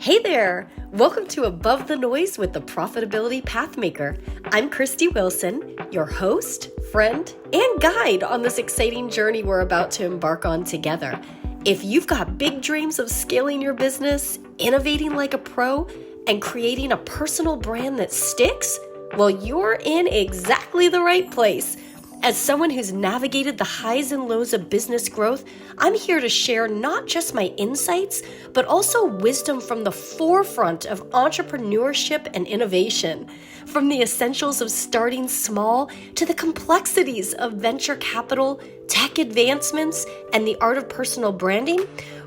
Hey there! Welcome to Above the Noise with the Profitability Pathmaker. I'm Christy Wilson, your host, friend, and guide on this exciting journey we're about to embark on together. If you've got big dreams of scaling your business, innovating like a pro, and creating a personal brand that sticks, well, you're in exactly the right place. As someone who's navigated the highs and lows of business growth, I'm here to share not just my insights, but also wisdom from the forefront of entrepreneurship and innovation. From the essentials of starting small to the complexities of venture capital, tech advancements, and the art of personal branding,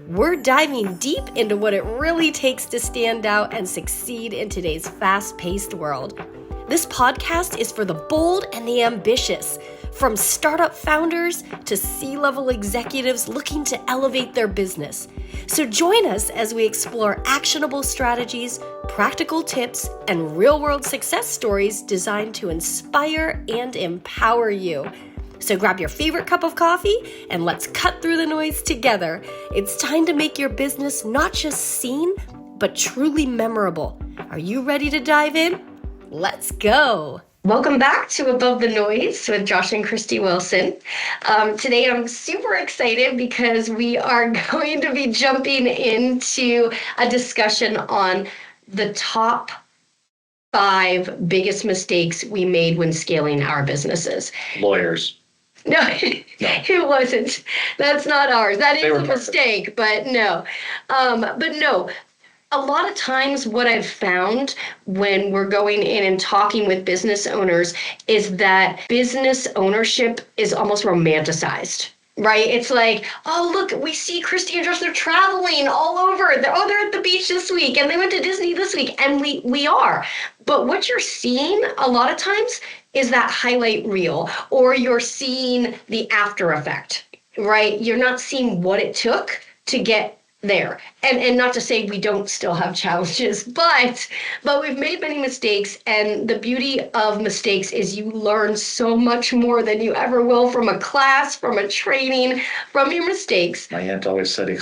we're diving deep into what it really takes to stand out and succeed in today's fast-paced world. This podcast is for the bold and the ambitious, from startup founders to C-level executives looking to elevate their business. So join us as we explore actionable strategies, practical tips, and real-world success stories designed to inspire and empower you. So grab your favorite cup of coffee and let's cut through the noise together. It's time to make your business not just seen, but truly memorable. Are you ready to dive in? Let's go. Welcome back to Above the Noise with Josh and Christy Wilson. Today I'm super excited because we are going to be jumping into a discussion on the top 5 biggest mistakes we made when scaling our businesses. Lawyers. No, it wasn't. That's not ours. That is a mistake, but no. A lot of times what I've found when we're going in and talking with business owners is that business ownership is almost romanticized, right? It's like, oh, look, we see Christy and Josh, they're traveling all over. They're at the beach this week and they went to Disney this week. And we are. But what you're seeing a lot of times is that highlight reel, or you're seeing the after effect, right? You're not seeing what it took to get there. And not to say we don't still have challenges, but we've made many mistakes, and the beauty of mistakes is you learn so much more than you ever will from a class, from a training, from your mistakes. My aunt always said,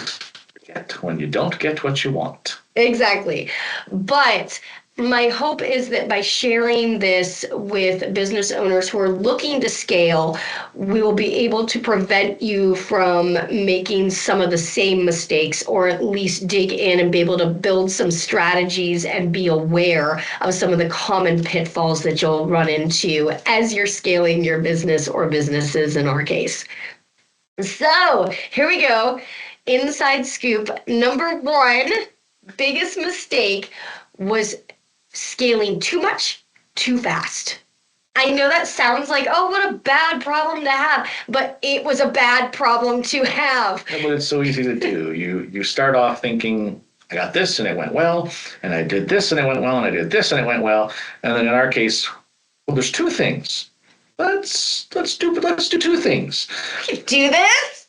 when you don't get what you want. Exactly. But my hope is that by sharing this with business owners who are looking to scale, we will be able to prevent you from making some of the same mistakes, or at least dig in and be able to build some strategies and be aware of some of the common pitfalls that you'll run into as you're scaling your business or businesses in our case. So here we go. Inside scoop number 1, biggest mistake was scaling too much, too fast. I know that sounds like, oh, what a bad problem to have, but it was a bad problem to have. Yeah, but it's so easy to do. You start off thinking, I got this and it went well, and I did this and it went well, and I did this and it went well. And then in our case, well, there's 2 things. Let's do 2 things. Do this?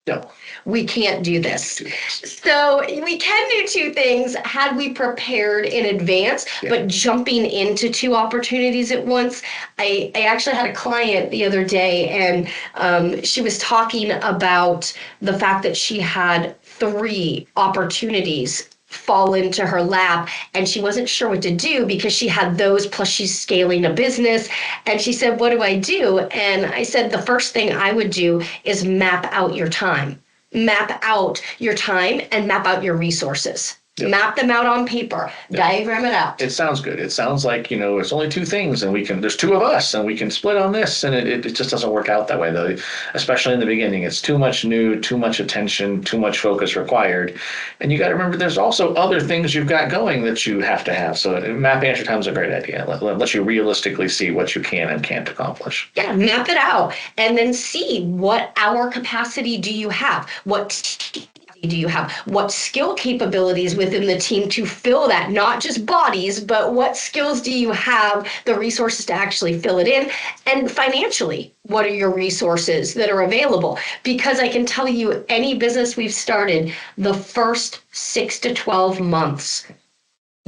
No. We can't do this. So we can do 2 things had we prepared in advance, but jumping into 2 opportunities at once. I actually had a client the other day, and she was talking about the fact that she had 3 opportunities fall into her lap, and she wasn't sure what to do because she had those, plus she's scaling a business. And she said, what do I do? And I said, the first thing I would do is map out your time. Map out your time and map out your resources. Yep. Map them out on paper. Yep. Diagram it out. It sounds good. It sounds like, it's only 2 things, and there's 2 of us, and we can split on this, and it just doesn't work out that way, though. Especially in the beginning, it's too much new, too much attention, too much focus required. And you got to remember, there's also other things you've got going that you have to have. So mapping out your time is a great idea. Let you realistically see what you can and can't accomplish. Yeah, map it out, and then see what hour capacity do you have. What do you have? What skill capabilities within the team to fill that? Not just bodies, but what skills do you have, the resources to actually fill it in? And financially, what are your resources that are available? Because I can tell you, any business we've started, the first 6 to 12 months,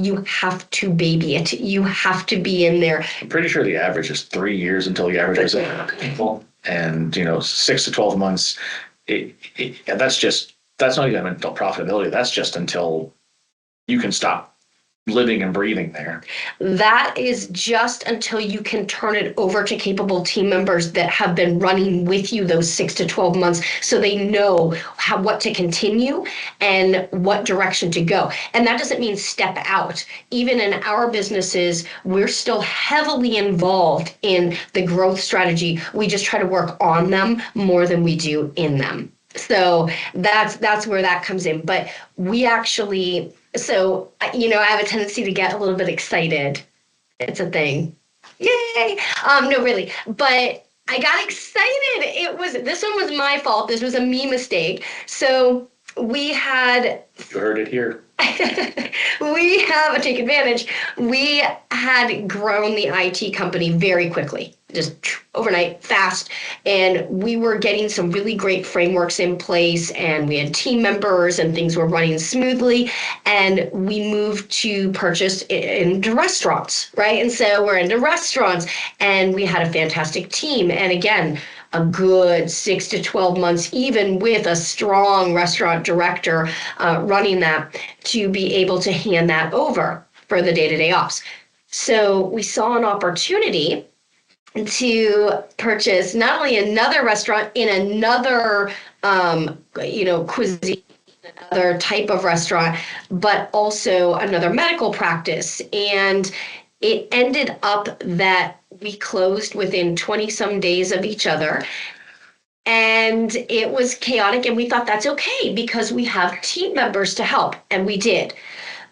you have to baby it. You have to be in there. I'm pretty sure the average is 3 years until the average is people. And, 6 to 12 months, that's not even until profitability. That's just until you can stop living and breathing there. That is just until you can turn it over to capable team members that have been running with you those 6 to 12 months, so they know what to continue and what direction to go. And that doesn't mean step out. Even in our businesses, we're still heavily involved in the growth strategy. We just try to work on them more than we do in them. So that's where that comes in. But we actually, so, I have a tendency to get a little bit excited. It's a thing. Yay! No, really. But I got excited. This one was my fault. This was a me mistake. So we had. You heard it here. Take advantage. We had grown the IT company very quickly, just overnight, fast. And we were getting some really great frameworks in place, and we had team members, and things were running smoothly. And we moved to purchase into restaurants, right? And so we're into restaurants, and we had a fantastic team. And again, a good 6 to 12 months, even with a strong restaurant director running that, to be able to hand that over for the day-to-day ops. So we saw an opportunity to purchase not only another restaurant in another, cuisine, another type of restaurant, but also another medical practice. And it ended up that we closed within 20 some days of each other. And it was chaotic, and we thought that's okay because we have team members to help, and we did.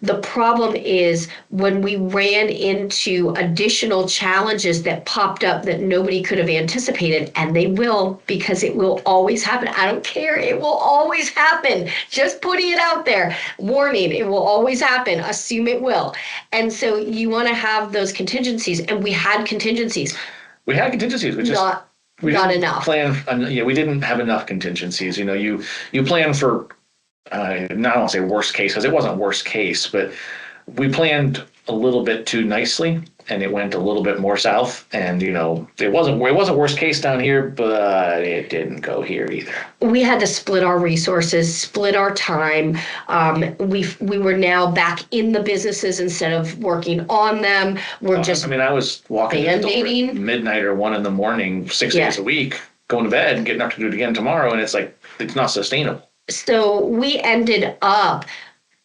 The problem is when we ran into additional challenges that popped up that nobody could have anticipated, and they will, because it will always happen. I don't care. It will always happen. Just putting it out there. Warning, it will always happen. Assume it will. And so you want to have those contingencies, and we had contingencies. We had contingencies, which not enough. We didn't have enough contingencies. You plan for, I don't want to say worst case, because it wasn't worst case, but we planned a little bit too nicely, and it went a little bit more south. And it wasn't worst case down here, but it didn't go here either. We had to split our resources, split our time. We were now back in the businesses instead of working on them. I was walking to the door at midnight or 1 a.m, 6 days a week, going to bed and getting up to do it again tomorrow, and it's like, it's not sustainable. So we ended up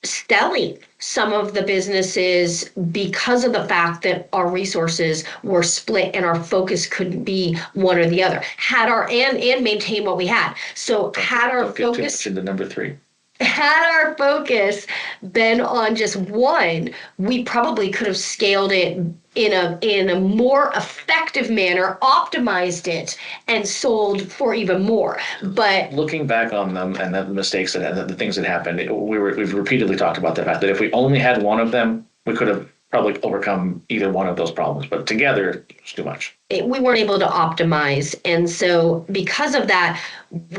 selling some of the businesses because of the fact that our resources were split and our focus couldn't be one or the other. And maintain what we had. So had our focus. Don't get too much into number 3. Had our focus been on just one, we probably could have scaled it in a more effective manner, optimized it, and sold for even more. But looking back on them and the mistakes the things that happened, we've repeatedly talked about the fact that if we only had one of them, we could have probably overcome either one of those problems. But together, it's too much. We weren't able to optimize, and so because of that,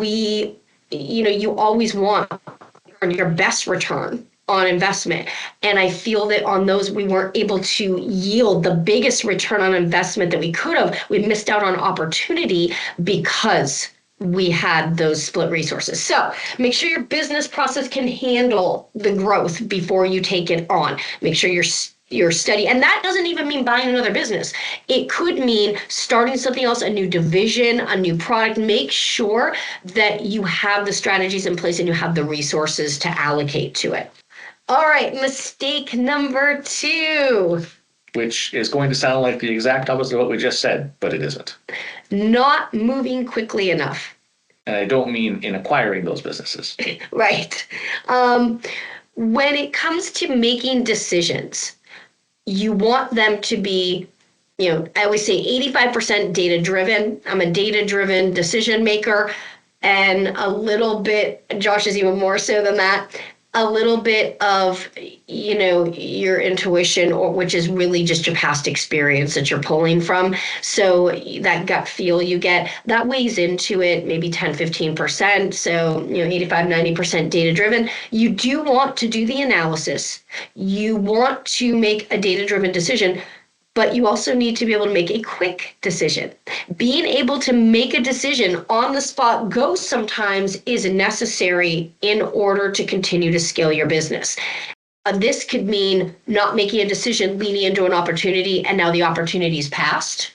you always want your best return on investment. And I feel that on those, we weren't able to yield the biggest return on investment that we could have. We missed out on opportunity because we had those split resources. So make sure your business process can handle the growth before you take it on. Make sure you're steady. And that doesn't even mean buying another business. It could mean starting something else, a new division, a new product. Make sure that you have the strategies in place and you have the resources to allocate to it. All right, mistake number 2. Which is going to sound like the exact opposite of what we just said, but it isn't. Not moving quickly enough. And I don't mean in acquiring those businesses. Right. When it comes to making decisions, you want them to be, I always say 85% data-driven. I'm a data-driven decision maker, and a little bit, Josh is even more so than that, a little bit of, your intuition, which is really just your past experience that you're pulling from. So that gut feel you get, that weighs into it, maybe 10, 15%. So, 85, 90% data-driven. You do want to do the analysis. You want to make a data-driven decision, but you also need to be able to make a quick decision. Being able to make a decision on the spot go sometimes is necessary in order to continue to scale your business. This could mean not making a decision, leaning into an opportunity, and now the opportunity's passed.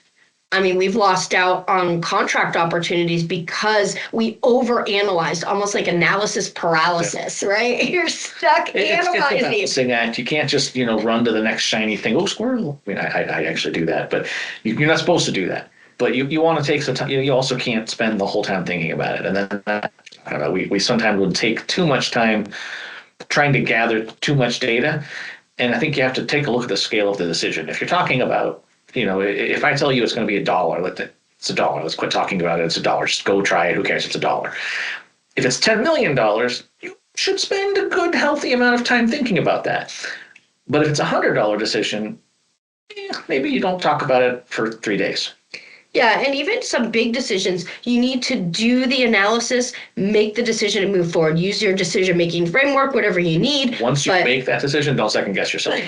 I mean, we've lost out on contract opportunities because we overanalyzed, almost like analysis paralysis, right? You're stuck It's a analyzing. balancing act. You can't just, run to the next shiny thing. Oh, squirrel. I mean, I actually do that, but you're not supposed to do that. But you want to take some time. You also can't spend the whole time thinking about it. And then, I don't know, we sometimes would take too much time trying to gather too much data. And I think you have to take a look at the scale of the decision. If you're talking about, if I tell you it's going to be $1, it's $1. Let's quit talking about it. It's $1. Just go try it. Who cares? It's $1. If it's $10 million, you should spend a good, healthy amount of time thinking about that. But if it's a $100 decision, maybe you don't talk about it for 3 days. Yeah, and even some big decisions, you need to do the analysis, make the decision, and move forward. Use your decision-making framework, whatever you need. Once you make that decision, don't second guess yourself.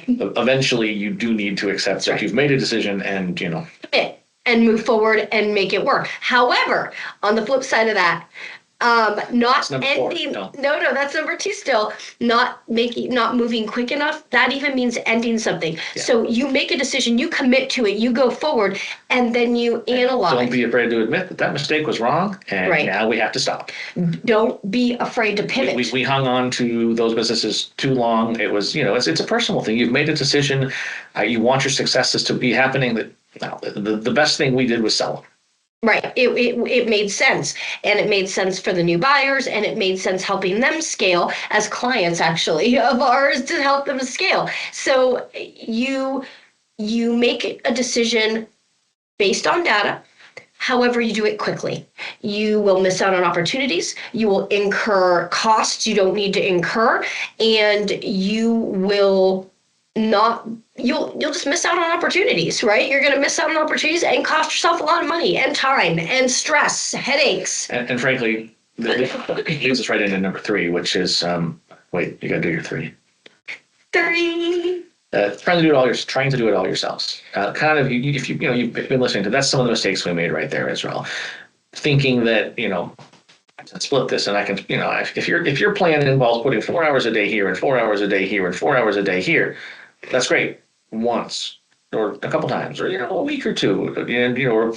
Eventually, you do need to accept that you've made a decision and, commit and move forward and make it work. However, on the flip side of that, not ending. No, that's number 2 still. Not moving quick enough. That even means ending something. Yeah. So you make a decision, you commit to it, you go forward, and then you analyze. Don't be afraid to admit that mistake was wrong, and now we have to stop. Don't be afraid to pivot. We hung on to those businesses too long. It was, it's a personal thing. You've made a decision. You want your successes to be happening. The best thing we did was sell them. Right. It made sense, and it made sense for the new buyers, and it made sense helping them scale as clients actually of ours to help them scale. So you make a decision based on data. However, you do it quickly. You will miss out on opportunities. You will incur costs you don't need to incur, and you will not. You'll just miss out on opportunities, right? You're going to miss out on opportunities and cost yourself a lot of money and time and stress, headaches. And frankly, leads us right into number 3, which is wait, you got to do your 3. 3. Trying to do it all yourselves. Kind of, if you've been listening to, that's some of the mistakes we made right there, Israel. Thinking that I can split this, and I can, if your plan involves putting 4 hours a day here and 4 hours a day here and 4 hours a day here, that's great. Once or a couple times, or a week or two, or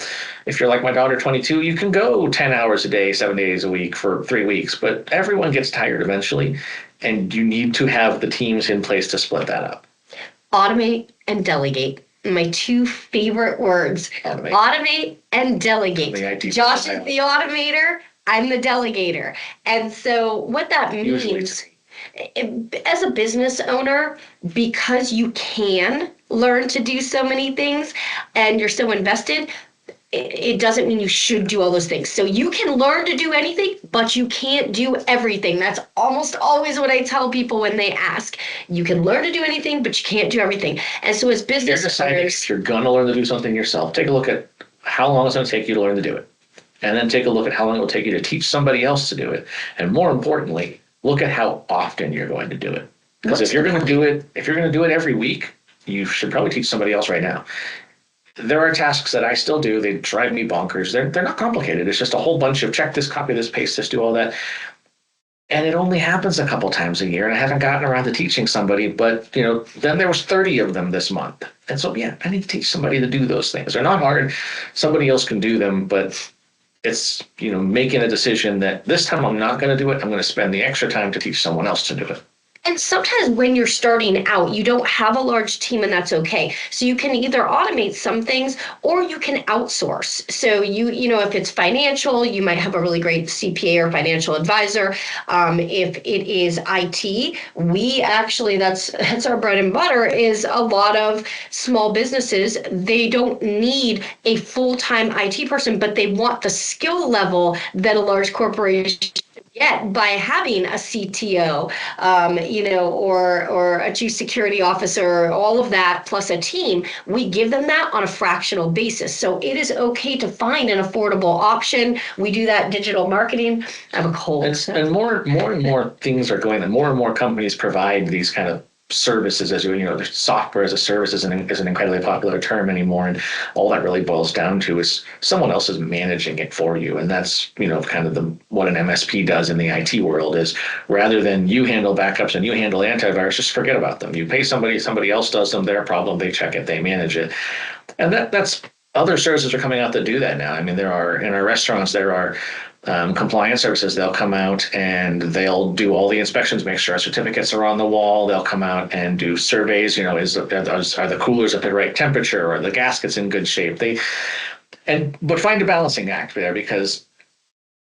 if you're like my daughter, 22, you can go 10 hours a day, 7 days a week for 3 weeks. But everyone gets tired eventually, and you need to have the teams in place to split that up. Automate and delegate. My 2 favorite words. Automate and delegate. Josh is the automator. I'm the delegator. And so what that means, as a business owner, because you can learn to do so many things and you're so invested, it doesn't mean you should do all those things. So you can learn to do anything, but you can't do everything. That's almost always what I tell people when they ask. You can learn to do anything, but you can't do everything. And so as business owners, if you're going to learn to do something yourself, take a look at how long it's going to take you to learn to do it. And then take a look at how long it will take you to teach somebody else to do it. And more importantly, look at how often you're going to do it. Because if you're going to do it every week, you should probably teach somebody else right now. There are tasks that I still do. They drive me bonkers. They're not complicated. It's just a whole bunch of check this, copy this, paste this, do all that. And it only happens a couple times a year. And I haven't gotten around to teaching somebody, but then there was 30 of them this month. And so, I need to teach somebody to do those things. They're not hard. Somebody else can do them, but it's, making a decision that this time I'm not going to do it. I'm going to spend the extra time to teach someone else to do it. And sometimes when you're starting out, you don't have a large team, and that's okay. So you can either automate some things or you can outsource. So if it's financial, you might have a really great CPA or financial advisor. If it is IT, we actually, that's our bread and butter, is a lot of small businesses. They don't need a full-time IT person, but they want the skill level that a large corporation get by having a CTO, or a chief security officer, all of that, plus a team. We give them that on a fractional basis. So it is okay to find an affordable option. We do that in digital marketing. I have a cold. And more and more things are going, and more companies provide these kind of services, as the software as a service is an incredibly popular term anymore, and all that really boils down to is someone else is managing it for you, and that's kind of what an MSP does in the IT world is, rather than you handle backups and you handle antivirus, just forget about them. You pay somebody else does them, their problem, they check it, they manage it, and that's other services are coming out that do that now. I mean, there are in our restaurants there are compliance services. They'll come out and they'll do all the inspections, make sure our certificates are on the wall. They'll come out and do surveys. Are the coolers at the right temperature? Or the gaskets in good shape? But find a balancing act there, because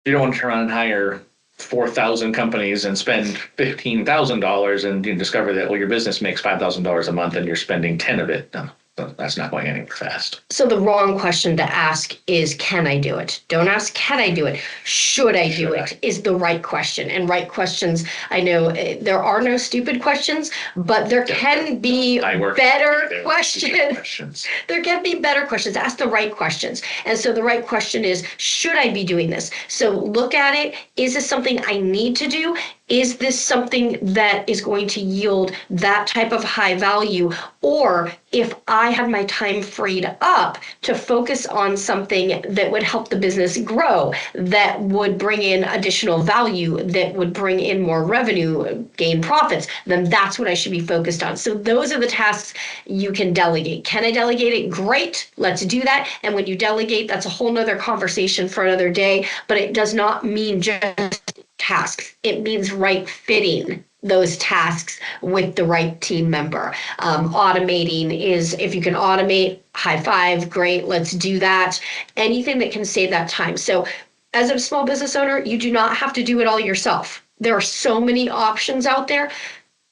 you don't want to turn around and hire 4,000 companies and spend $15,000 and you discover that your business makes $5,000 a month and you're spending 10 of it. No, that's not going anywhere fast. So the wrong question to ask is, can I do it? Don't ask, can I do it? Should I do it? Is the right question. And right questions, I know there are no stupid questions, but there can be better questions. There can be better questions. Ask the right questions. And so the right question is, should I be doing this? So look at it. Is this something I need to do? Is this something that is going to yield that type of high value? Or if I have my time freed up to focus on something that would help the business grow, that would bring in additional value, that would bring in more revenue, gain profits, then that's what I should be focused on. So those are the tasks you can delegate. Can I delegate it? Great, let's do that. And when you delegate, that's a whole nother conversation for another day, but it does not mean just tasks. It means right fitting those tasks with the right team member. Automating is, if you can automate, high five, great, let's do that. Anything that can save that time. So as a small business owner, you do not have to do it all yourself. There are so many options out there.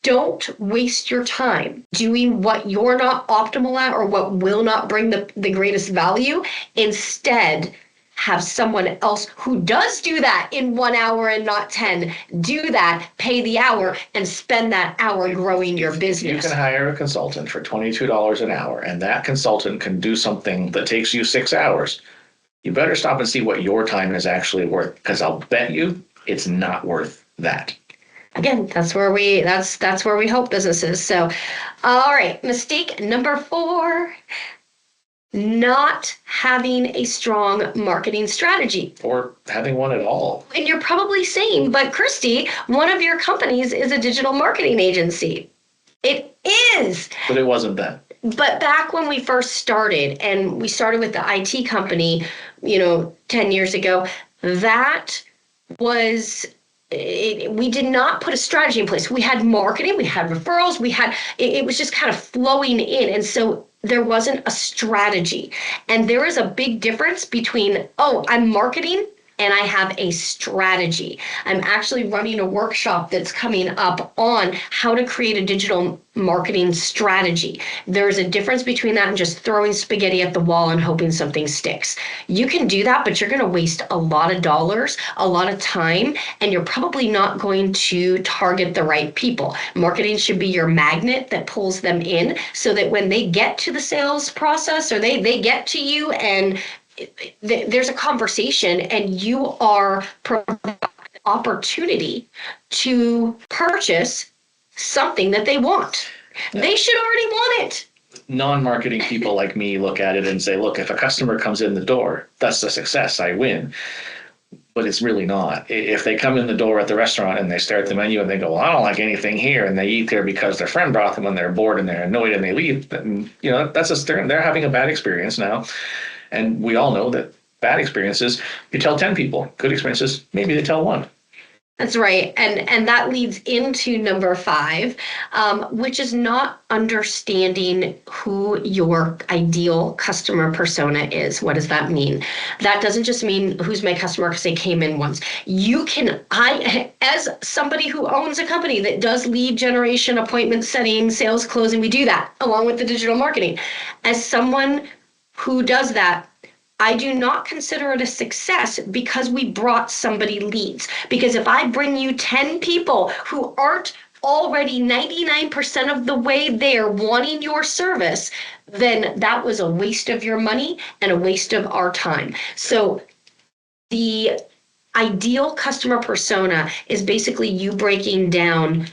Don't waste your time doing what you're not optimal at or what will not bring the greatest value. Instead, have someone else who does do that in 1 hour and not 10, do that, pay the hour, and spend that hour growing your business. You can hire a consultant for $22 an hour, and that consultant can do something that takes you 6 hours. You better stop and see what your time is actually worth, because I'll bet you it's not worth that. Again, that's where we help businesses. So, all right, mistake number 4. Not having a strong marketing strategy. Or having one at all. And you're probably saying, but Christy, one of your companies is a digital marketing agency. It is. But it wasn't then. But back when we first started, and we started with the IT company, 10 years ago, that was... we did not put a strategy in place. We had marketing, we had referrals, it was just kind of flowing in. And so there wasn't a strategy. And there is a big difference between, I'm marketing and I have a strategy. I'm actually running a workshop that's coming up on how to create a digital marketing strategy. There's a difference between that and just throwing spaghetti at the wall and hoping something sticks. You can do that, but you're going to waste a lot of dollars, a lot of time, and you're probably not going to target the right people. Marketing should be your magnet that pulls them in so that when they get to the sales process or they get to you and there's a conversation and you are providing opportunity to purchase something that they want. They should already want it. Non-marketing people like me look at it and say, look, if a customer comes in the door, that's a success, I win. But it's really not. If they come in the door at the restaurant and they stare at the menu and they go, well, I don't like anything here, and they eat there because their friend brought them and they're bored and they're annoyed and they leave, then, they're having a bad experience now. And we all know that bad experiences, you tell 10 people. Good experiences, maybe they tell 1. That's right. And that leads into number 5, which is not understanding who your ideal customer persona is. What does that mean? That doesn't just mean who's my customer because they came in once. As somebody who owns a company that does lead generation, appointment setting, sales closing, we do that along with the digital marketing. As someone who does that, I do not consider it a success because we brought somebody leads. Because if I bring you 10 people who aren't already 99% of the way there wanting your service, then that was a waste of your money and a waste of our time. So the ideal customer persona is basically you breaking down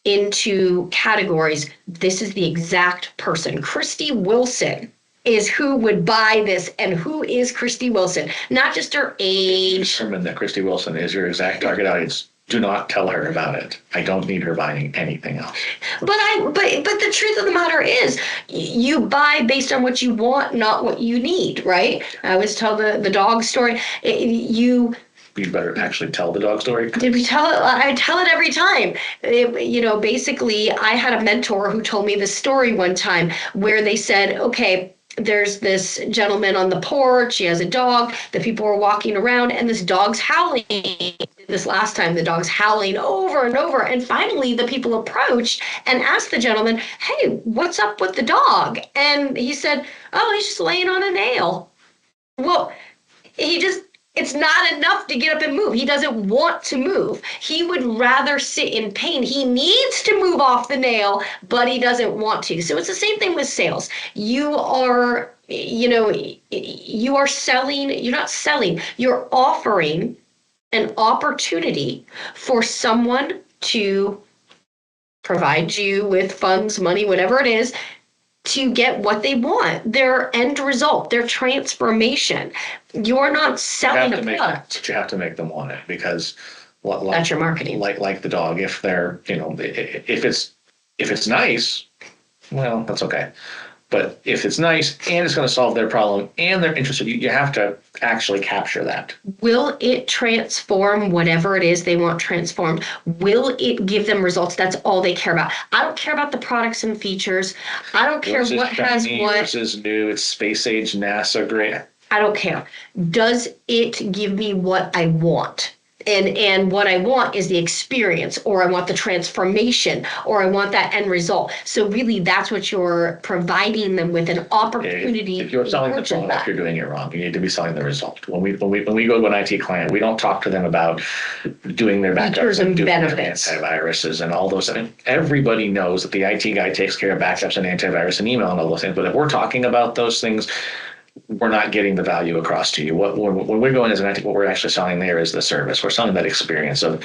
into categories, this is the exact person. Christy Wilson is who would buy this, and who is Christy Wilson? Not just her age. Determine that Christy Wilson is your exact target audience. Do not tell her about it. I don't need her buying anything else. But the truth of the matter is, you buy based on what you want, not what you need, right? I always tell the dog story. You better actually tell the dog story. Did we tell it? I tell it every time. Basically, I had a mentor who told me this story one time where they said, okay, there's this gentleman on the porch. He has a dog. The people were walking around, and this dog's howling. This last time, the dog's howling over and over. And finally, the people approached and asked the gentleman, hey, what's up with the dog? And he said, oh, he's just laying on a nail. Well, it's not enough to get up and move. He doesn't want to move. He would rather sit in pain. He needs to move off the nail, but he doesn't want to. So it's the same thing with sales. You are selling, you're not selling, you're offering an opportunity for someone to provide you with funds, money, whatever it is, to get what they want, their end result, their transformation. You're not selling a product. But you have to make them want it, because that's your marketing. Like the dog, if they're, if it's nice, well, that's okay. But if it's nice and it's going to solve their problem and they're interested, you have to actually capture that. Will it transform whatever it is they want transformed? Will it give them results? That's all they care about. I don't care about the products and features. I don't care what has what. This is new. It's space age, NASA, great. I don't care. Does it give me what I want? And what I want is the experience, or I want the transformation, or I want that end result. So really, that's what you're providing them with, an opportunity. If you're selling the product, you're doing it wrong. You need to be selling the result. When we go to an IT client, we don't talk to them about doing their backups and doing benefits, their antiviruses and all those things. Everybody knows that the IT guy takes care of backups and antivirus and email and all those things. But if we're talking about those things, we're not getting the value across to you. When we're going as an IT, what we're actually selling there is the service. We're selling that experience of,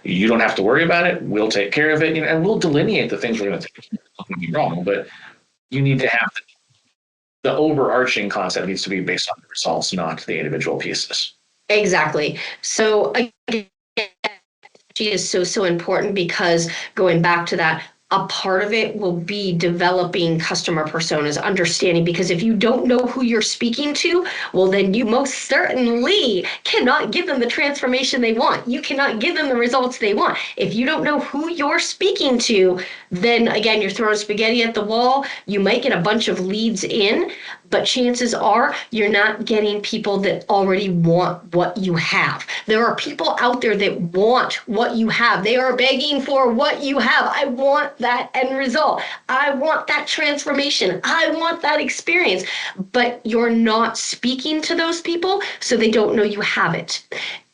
you don't have to worry about it. We'll take care of it, and we'll delineate the things we're going to take care of. Don't get me wrong, but you need to have the overarching concept needs to be based on the results, not the individual pieces. Exactly. So again, she is so important, because going back to that, a part of it will be developing customer personas, understanding, because if you don't know who you're speaking to, well, then you most certainly cannot give them the transformation they want. You cannot give them the results they want. If you don't know who you're speaking to, then again, you're throwing spaghetti at the wall. You might get a bunch of leads in, but chances are you're not getting people that already want what you have. There are people out there that want what you have. They are begging for what you have. I want that end result. I want that transformation. I want that experience. But you're not speaking to those people, so they don't know you have it.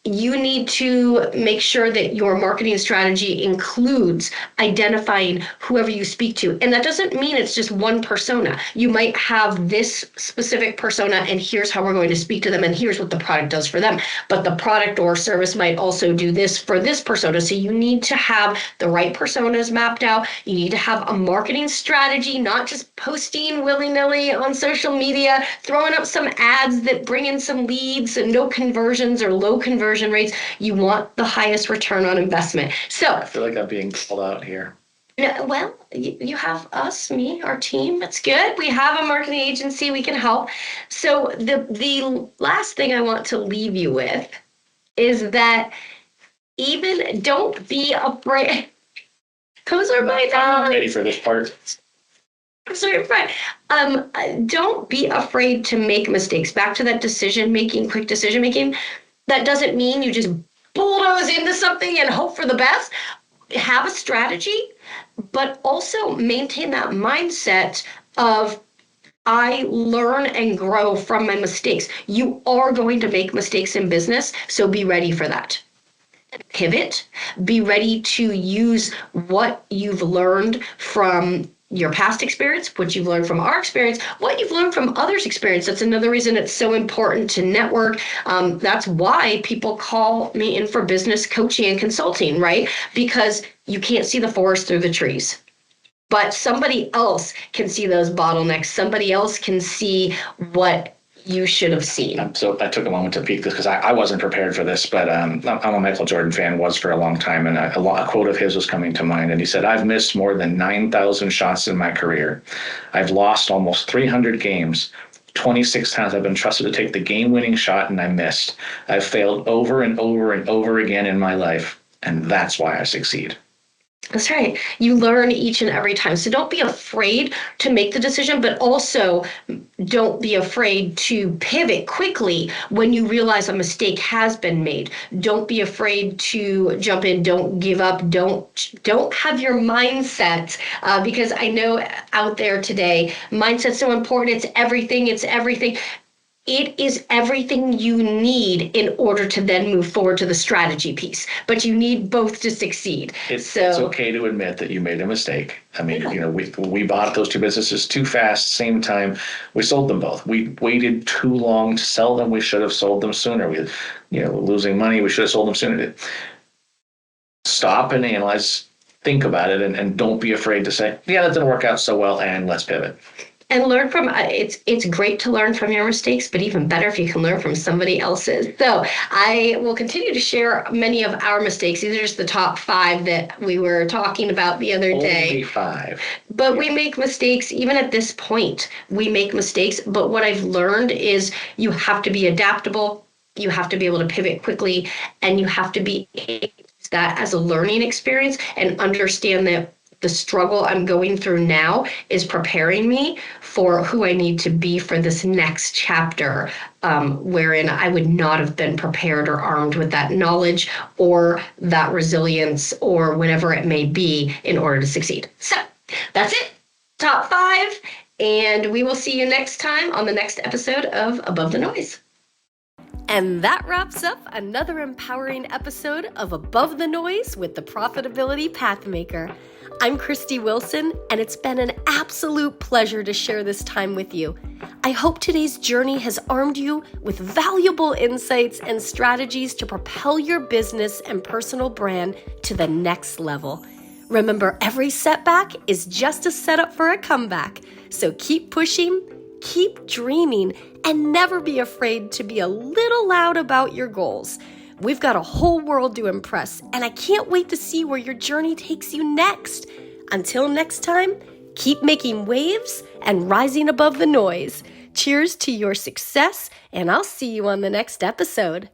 You need to make sure that your marketing strategy includes identifying whoever you speak to. And that doesn't mean it's just one persona. You might have this specific persona, and here's how we're going to speak to them, and here's what the product does for them. But the product or service might also do this for this persona. So you need to have the right personas mapped out. You need to have a marketing strategy, not just posting willy-nilly on social media, throwing up some ads that bring in some leads and no conversions or low conversion rates. You want the highest return on investment. So I feel like I'm being called out here. Well, you have us, me, our team. It's good. We have a marketing agency. We can help. So the last thing I want to leave you with is that even don't be afraid. Those are my I'm ready for this part. Don't be afraid to make mistakes. Back to that quick decision making. That doesn't mean you just bulldoze into something and hope for the best. Have a strategy, but also maintain that mindset of, I learn and grow from my mistakes. You are going to make mistakes in business, so be ready for that. Pivot, be ready to use what you've learned from your past experience, what you've learned from our experience, what you've learned from others' experience. That's another reason it's so important to network. That's why people call me in for business coaching and consulting, right? Because you can't see the forest through the trees. But somebody else can see those bottlenecks. Somebody else can see what you should have seen. So I took a moment to peek this because I wasn't prepared for this, but I'm a Michael Jordan fan, was for a long time, and a quote of his was coming to mind, and he said, "I've missed more than 9,000 shots in my career. I've lost almost 300 games. 26 times I've been trusted to take the game-winning shot and I missed. I've failed over and over and over again in my life, and that's why I succeed." That's right. You learn each and every time. So don't be afraid to make the decision, but also don't be afraid to pivot quickly when you realize a mistake has been made. Don't be afraid to jump in. Don't give up. Don't have your mindset, because I know out there today, mindset's so important. It's everything. It's everything. It is everything you need in order to then move forward to the strategy piece. But you need both to succeed. It's okay to admit that you made a mistake. I mean, we bought those two businesses too fast, same time. We sold them both. We waited too long to sell them. We should have sold them sooner. We, losing money. We should have sold them sooner. Stop and analyze. Think about it, and don't be afraid to say, "Yeah, that didn't work out so well, and let's pivot." And learn from it's great to learn from your mistakes, but even better if you can learn from somebody else's. So I will continue to share many of our mistakes. These are just the top 5 that we were talking about the other day. Only 5. But we make mistakes even at this point. We make mistakes. But what I've learned is you have to be adaptable. You have to be able to pivot quickly, and you have to be able to use that as a learning experience and understand that the struggle I'm going through now is preparing me for who I need to be for this next chapter, wherein I would not have been prepared or armed with that knowledge or that resilience or whatever it may be in order to succeed. So that's it. Top 5. And we will see you next time on the next episode of Above the Noise. And that wraps up another empowering episode of Above the Noise with the Profitability Pathmaker. I'm Christy Wilson, and it's been an absolute pleasure to share this time with you. I hope today's journey has armed you with valuable insights and strategies to propel your business and personal brand to the next level. Remember, every setback is just a setup for a comeback. So keep pushing, keep dreaming, and never be afraid to be a little loud about your goals. We've got a whole world to impress, and I can't wait to see where your journey takes you next. Until next time, keep making waves and rising above the noise. Cheers to your success, and I'll see you on the next episode.